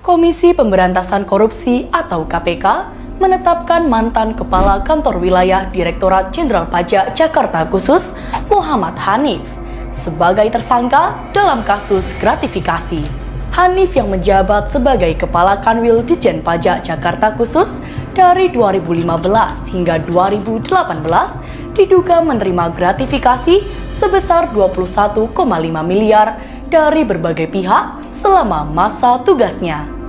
Komisi Pemberantasan Korupsi atau KPK menetapkan mantan Kepala Kantor Wilayah Direktorat Jenderal Pajak Jakarta Khusus Muhammad Hanif sebagai tersangka dalam kasus gratifikasi. Hanif yang menjabat sebagai Kepala Kanwil Ditjen Pajak Jakarta Khusus dari 2015 hingga 2018 diduga menerima gratifikasi sebesar 21,5 miliar dari berbagai pihak selama masa tugasnya.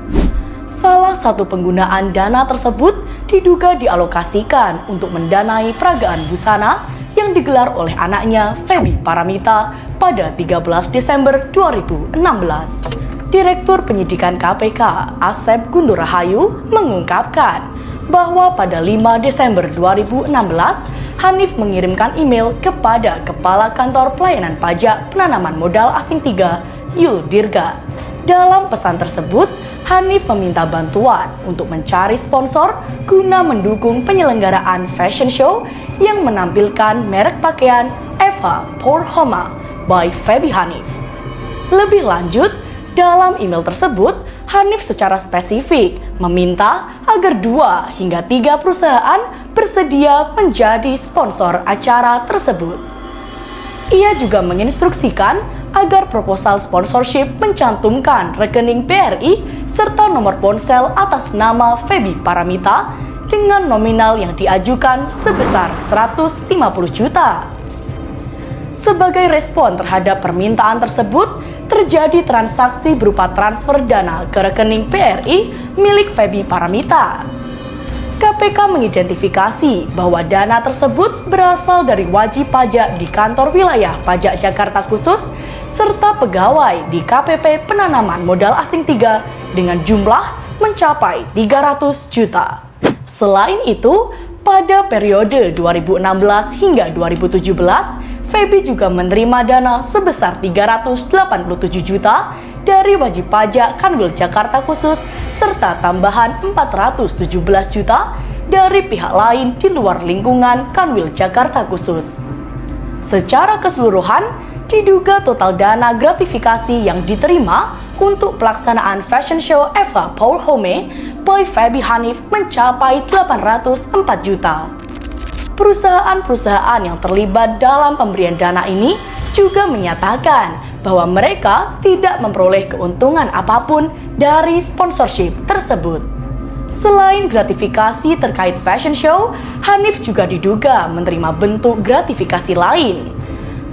Salah satu penggunaan dana tersebut diduga dialokasikan untuk mendanai peragaan busana yang digelar oleh anaknya Feby Paramita pada 13 Desember 2016. Direktur Penyidikan KPK Asep Guntur Rahayu mengungkapkan bahwa pada 5 Desember 2016 Hanif mengirimkan email kepada Kepala Kantor Pelayanan Pajak Penanaman Modal Asing 3 Yul Dirga. Dalam pesan tersebut, Hanif meminta bantuan untuk mencari sponsor guna mendukung penyelenggaraan fashion show yang menampilkan merek pakaian Eva Pour Homme by Feby Hanif. Lebih lanjut, dalam email tersebut, Hanif secara spesifik meminta agar 2 hingga 3 perusahaan bersedia menjadi sponsor acara tersebut. Ia juga menginstruksikan agar proposal sponsorship mencantumkan rekening BRI serta nomor ponsel atas nama Feby Paramita dengan nominal yang diajukan sebesar 150 juta. Sebagai respon terhadap permintaan tersebut, terjadi transaksi berupa transfer dana ke rekening BRI milik Feby Paramita. KPK mengidentifikasi bahwa dana tersebut berasal dari wajib pajak di Kantor Wilayah Pajak Jakarta Khusus serta pegawai di KPP Penanaman Modal Asing 3 dengan jumlah mencapai 300 juta. Selain itu, pada periode 2016 hingga 2017, Feby juga menerima dana sebesar 387 juta dari wajib pajak Kanwil Jakarta Khusus serta tambahan 417 juta dari pihak lain di luar lingkungan Kanwil Jakarta Khusus. Secara keseluruhan, diduga total dana gratifikasi yang diterima untuk pelaksanaan fashion show Eva Pour Homme by Feby Hanif mencapai 804 juta. Perusahaan-perusahaan yang terlibat dalam pemberian dana ini juga menyatakan bahwa mereka tidak memperoleh keuntungan apapun dari sponsorship tersebut. Selain gratifikasi terkait fashion show, Hanif juga diduga menerima bentuk gratifikasi lain,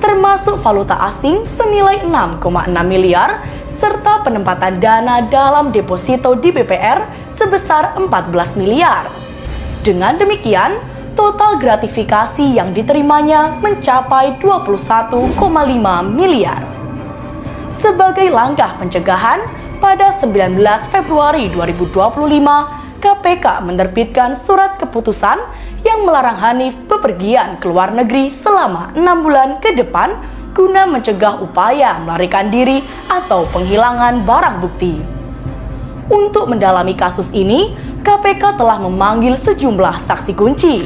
termasuk valuta asing senilai 6,6 miliar serta penempatan dana dalam deposito di BPR sebesar 14 miliar. Dengan demikian, total gratifikasi yang diterimanya mencapai 21,5 miliar. Sebagai langkah pencegahan, pada 19 Februari 2025, KPK menerbitkan surat keputusan yang melarang Hanif bepergian ke luar negeri selama 6 bulan ke depan guna mencegah upaya melarikan diri atau penghilangan barang bukti. Untuk mendalami kasus ini, KPK telah memanggil sejumlah saksi kunci,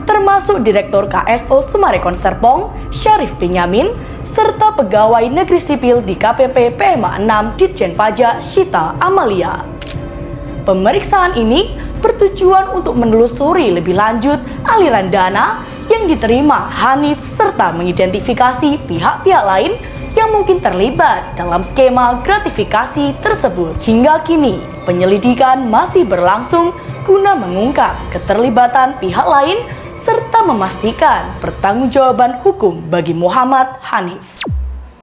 termasuk Direktur KSO Summarecon Serpong, Syarif Benyamin, serta pegawai negeri sipil di KPP PMA 6 Ditjen Pajak Syita Amalia. Pemeriksaan ini bertujuan untuk menelusuri lebih lanjut aliran dana yang diterima Hanif serta mengidentifikasi pihak-pihak lain yang mungkin terlibat dalam skema gratifikasi tersebut. Hingga kini, penyelidikan masih berlangsung guna mengungkap keterlibatan pihak lain serta memastikan pertanggungjawaban hukum bagi Muhammad Hanif.